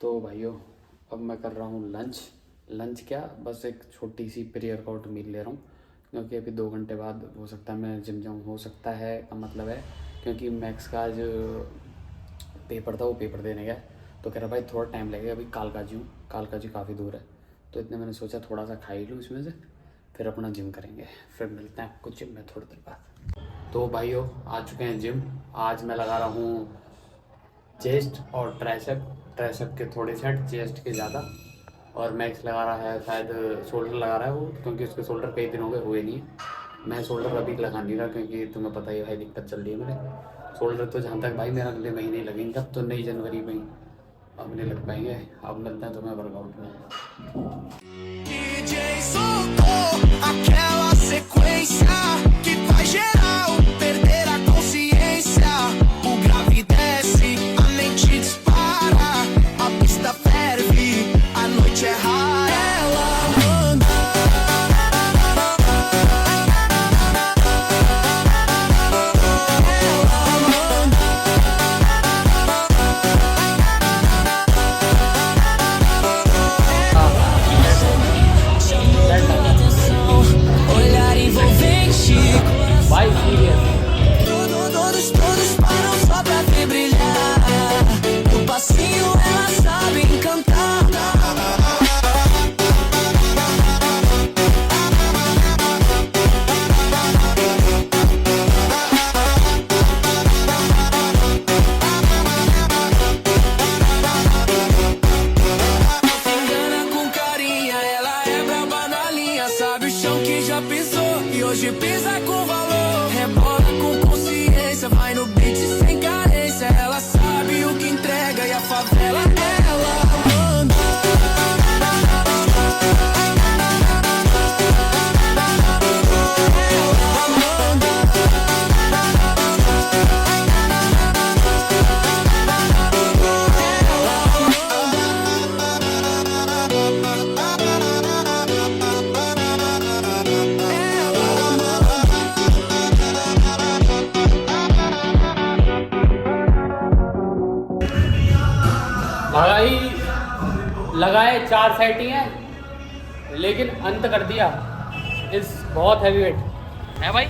तो भाइयों, अब मैं कर रहा हूँ लंच। लंच क्या, बस एक छोटी सी प्री वर्कआउट मील ले रहा हूँ, क्योंकि अभी 2 घंटे बाद हो सकता है मैं जिम जाऊँ। हो सकता है का मतलब है, क्योंकि मैथ्स का आज पेपर था, वो पेपर देने गया। तो कह रहा भाई थोड़ा टाइम लगेगा, अभी कालकाजी हूँ, कालकाजी काफ़ी दूर है। तो इतने मैंने सोचा थोड़ा सा खा ही लूँ इसमें से, फिर अपना जिम करेंगे। फिर मिलते हैं आपको जिम में थोड़ी देर बाद। तो भाइयों, आ चुके हैं जिम। आज मैं लगा रहा हूँ चेस्ट और ट्राइसेप। ट्राइसेप के थोड़े सेट, चेस्ट के ज़्यादा। और मैक्स लगा रहा है, शायद शोल्डर लगा रहा है वो, क्योंकि उसके शोल्डर कई दिन हो गए हुए नहीं है। मैं शोल्डर अभी लगा नहीं रहा, क्योंकि तुम्हें पता ही है भाई दिक्कत चल रही है मेरे शोल्डर। तो जहाँ तक भाई मेरा अगले महीने लगेंगे, अब तो नई जनवरी में ही, अब नहीं लग पाएंगे। अब मिलते हैं तुम्हें वर्कआउट में। DJ soltou aquela sequência que faz geral perder a consciência. O grave desce, a mente dispara, a pista ferve, a noite é rara. Ela manda. Olhar envolvente, vai todos param só pra ver brilhar. No passinho ela sabe encantar. Engana com carinha, ela é braba na linha, sabe o chão que já pisou e hoje pisa com valor. Rebola com consciência, vai no beat sem carência. Ela sabe o que entrega e a favela ela manda. भाई लगाए 4 set ही हैं, लेकिन अंत कर दिया इस बहुत heavy weight है भाई।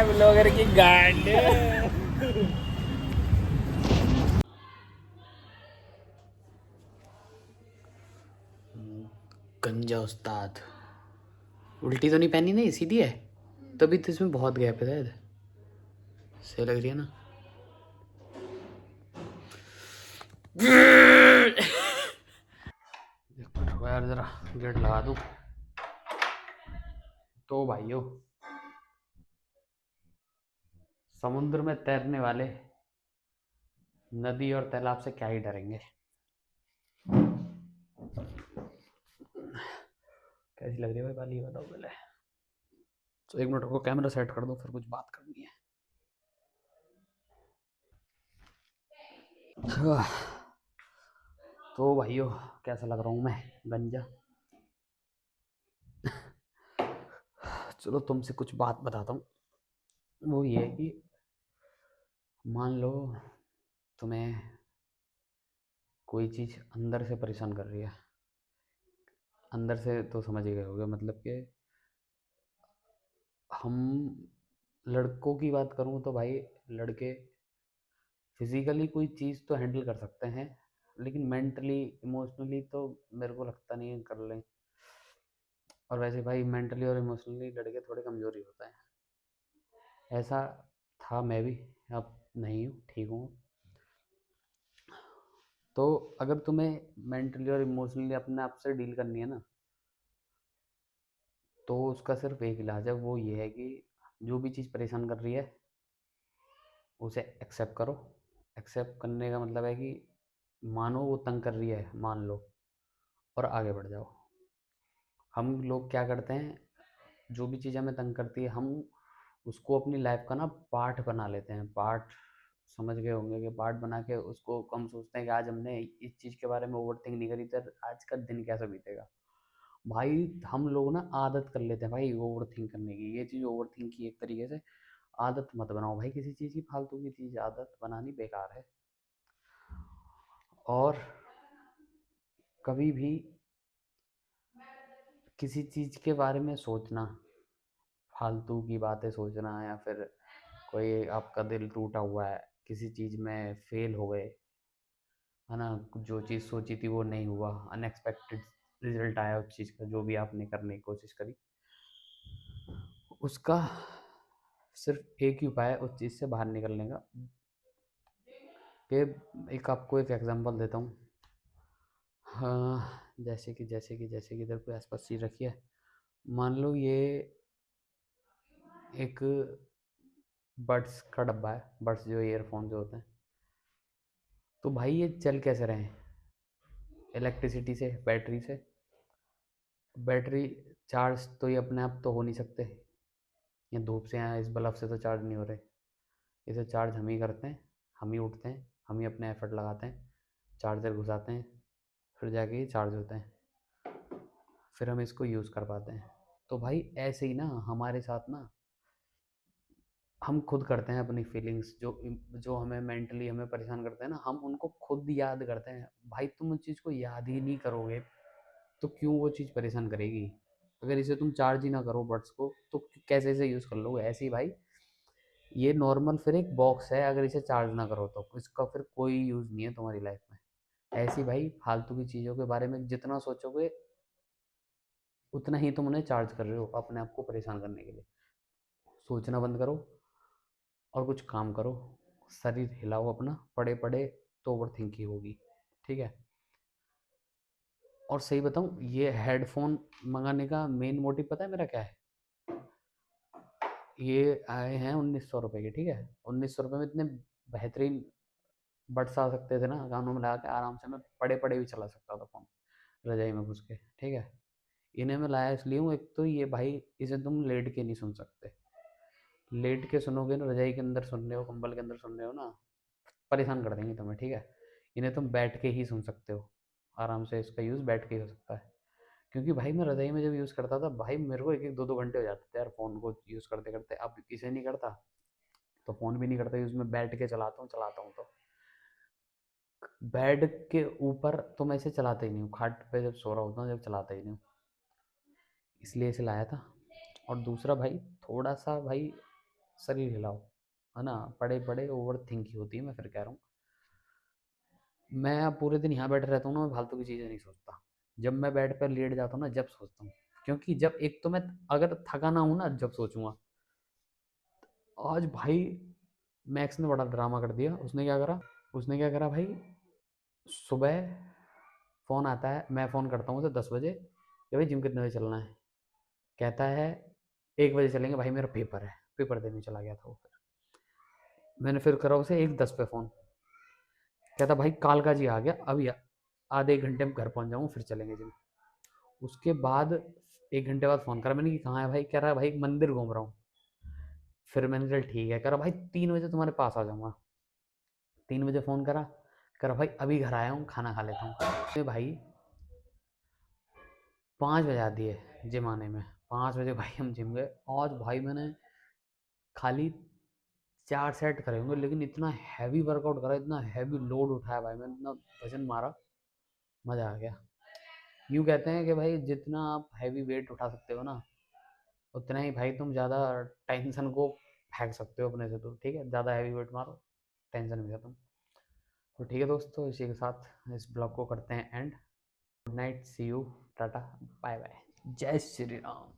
ब्लॉगर की गांड। गंजा उस्ताद। उल्टी तो नहीं पहनी, नहीं सीधी है, तभी तो इसमें बहुत गैप है शायद। सही लग रही है ना। एक मिनट रुको यार, जरा गेट लगा दूं। तो भाइयों, समुद्र में तैरने वाले नदी और तालाब से क्या ही डरेंगे। कैसी लग रही है भाई बाली, बताओ पहले। तो एक मिनट रुको, कैमरा सेट कर दो, फिर कुछ बात करनी है। तो भाइयों, कैसा लग रहा हूँ मैं, गंजा। चलो तुमसे कुछ बात बताता हूँ। वो ये है कि मान लो तुम्हें कोई चीज़ अंदर से परेशान कर रही है। अंदर से तो समझ ही गए होगे, मतलब कि हम लड़कों की बात करूँ तो भाई, लड़के फिजिकली कोई चीज़ तो हैंडल कर सकते हैं, लेकिन मेंटली इमोशनली तो मेरे को लगता नहीं है कर लें। और वैसे भाई मेंटली और इमोशनली लड़के थोड़े कमज़ोर ही होते हैं। ऐसा था मैं भी, अब नहीं हूँ, ठीक हूँ। तो अगर तुम्हें मेंटली और इमोशनली अपने आप से डील करनी है ना, तो उसका सिर्फ एक इलाज है, वो ये है कि जो भी चीज़ परेशान कर रही है उसे एक्सेप्ट करो। एक्सेप्ट करने का मतलब है कि मानो वो तंग कर रही है, मान लो, और आगे बढ़ जाओ। हम लोग क्या करते हैं, जो भी चीज़ हमें तंग करती है, हम उसको अपनी लाइफ का ना पार्ट बना लेते हैं। पार्ट समझ गए होंगे कि पार्ट बना के उसको हम सोचते हैं कि आज हमने इस चीज़ के बारे में ओवर थिंक नहीं करी, तो आज का दिन कैसा बीतेगा। भाई हम लोग ना आदत कर लेते हैं भाई ओवर थिंक करने की। ये चीज़ ओवर थिंक की एक तरीके से आदत मत बनाओ भाई, किसी चीज़ की फालतू की चीज़ आदत बनानी बेकार है। और कभी भी किसी चीज़ के बारे में सोचना, फालतू की बातें सोचना, या फिर कोई आपका दिल टूटा हुआ है, किसी चीज़ में फेल हो गए, है ना, जो चीज़ सोची थी वो नहीं हुआ, अनएक्सपेक्टेड रिजल्ट आया उस चीज़ का, जो भी आपने करने की कोशिश करी, उसका सिर्फ एक ही उपाय है उस चीज़ से बाहर निकलने का। कि एक आपको एक एग्जांपल देता हूँ। हाँ, जैसे कि इधर कोई आसपास चीज़ रखी है, मान लो ये एक बड्स का डब्बा है, बड्स जो ईयरफोन जो होते हैं, तो भाई ये चल कैसे रहे हैं? इलेक्ट्रिसिटी से, बैटरी से। बैटरी चार्ज तो ये अपने आप तो हो नहीं सकते, ये धूप से या इस बल्ब से तो चार्ज नहीं हो रहे, इसे चार्ज हम ही करते हैं, हम ही उठते हैं, हम ही अपने एफर्ट लगाते हैं, चार्जर घुसाते हैं, फिर जाके ये चार्ज होते हैं, फिर हम इसको यूज़ कर पाते हैं। तो भाई ऐसे ही ना हमारे साथ ना, हम खुद करते हैं अपनी फीलिंग्स जो जो हमें मेंटली हमें परेशान करते हैं ना, हम उनको खुद याद करते हैं। भाई तुम उस चीज़ को याद ही नहीं करोगे तो क्यों वो चीज़ परेशान करेगी? अगर इसे तुम चार्ज ही ना करो बड्स को तो कैसे इसे यूज़ कर लोगे? ऐसे ही भाई ये नॉर्मल फिर एक बॉक्स है, अगर इसे चार्ज ना करो तो इसका फिर कोई यूज़ नहीं है तुम्हारी लाइफ में। ऐसे ही भाई फालतू की चीज़ों के बारे में जितना सोचोगे उतना ही तुम उन्हें चार्ज कर रहे हो अपने आप को परेशान करने के लिए। सोचना बंद करो और कुछ काम करो, शरीर हिलाओ अपना, पड़े पड़े तो ओवर थिंक ही होगी, ठीक है? और सही बताऊँ, ये हेडफोन मंगाने का मेन मोटिव पता है मेरा क्या है? ये आए हैं 1900 रुपये के, ठीक है? 1900 रुपये में इतने बेहतरीन बड्स आ सकते थे ना, कानों में लगा के आराम से मैं पड़े पड़े भी चला सकता था फ़ोन, रजाई में घुस के, ठीक है? इन्हें मैं लाया इसलिए हूँ, एक तो ये भाई इसे तुम लेट के नहीं सुन सकते, लेट के सुनोगे ना, रजाई के अंदर सुन रहे हो, कंबल के अंदर सुन रहे हो ना, परेशान कर देंगे तुम्हें, ठीक है? इन्हें तुम बैठ के ही सुन सकते हो, आराम से इसका यूज़ बैठ के ही हो सकता है। क्योंकि भाई मैं रज़ाई में जब यूज़ करता था भाई मेरे को 1-1 2-2 घंटे हो जाते थे यार फ़ोन को यूज़ करते-करते। अब इसे नहीं करता तो फ़ोन भी नहीं करता यूज़, मैं बैठ के चलाता हूँ तो। बेड के ऊपर तो मैं इसे चलाता ही नहीं हूँ, खाट पे जब सो रहा होता हूँ जब चलाता ही नहीं हूँ, इसलिए इसे लाया था। और दूसरा भाई थोड़ा-सा भाई शरीर हिलाओ, है ना? पड़े-पड़े ओवरथिंक ही होती है, मैं फिर कह रहा हूँ। मैं अब पूरे दिन यहाँ बैठा रहता हूँ ना, मैं फालतू की चीज़ें नहीं सोचता। जब मैं बेड पर लेट जाता हूँ ना, जब सोचता हूँ। क्योंकि जब एक तो मैं अगर थका ना हूँ ना, जब सोचूँगा। आज भाई मैक्स ने बड़ा ड्रामा कर दिया। उसने क्या करा भाई, सुबह फ़ोन आता है, मैं फ़ोन करता हूँ उसे 10 बजे कि भाई जिम कितने बजे चलना है? कहता है 1 बजे चलेंगे, भाई मेरा पेपर है, पेपर देने चला गया था वो फिर। मैंने फिर करा उसे 1:10 पे फ़ोन, कहता भाई कालका जी आ गया, अभी आधे 1 घंटे में घर पहुँच जाऊँगा फिर चलेंगे जिम। उसके बाद 1 घंटे बाद फ़ोन करा मैंने कि कहाँ है भाई? कह रहा है भाई मंदिर घूम रहा हूँ। फिर मैंने चल ठीक है, कह रहा भाई 3 बजे तुम्हारे पास आ जाऊँगा। 3 बजे फ़ोन करा, कह रहा भाई अभी घर आया हूँ, खाना खा लेता हूँ। अरे भाई 5 बजा दिए जिम आने में, 5 बजे भाई हम जिम गए। आज भाई मैंने खाली 4 सेट करे होंगे, लेकिन इतना हैवी वर्कआउट करा, इतना हैवी लोड उठाया भाई मैंने, इतना वज़न मारा, मज़ा आ गया। यूँ कहते हैं कि भाई जितना आप हैवी वेट उठा सकते हो ना, उतना ही भाई तुम ज़्यादा टेंशन को फेंक सकते हो अपने से दूर, ठीक है? ज़्यादा हैवी वेट मारो, टेंशन में खत्म। तो ठीक है दोस्तों, इसी के साथ इस ब्लॉग को करते हैं end. Good night, see you, tata, bye bye, जय श्री राम।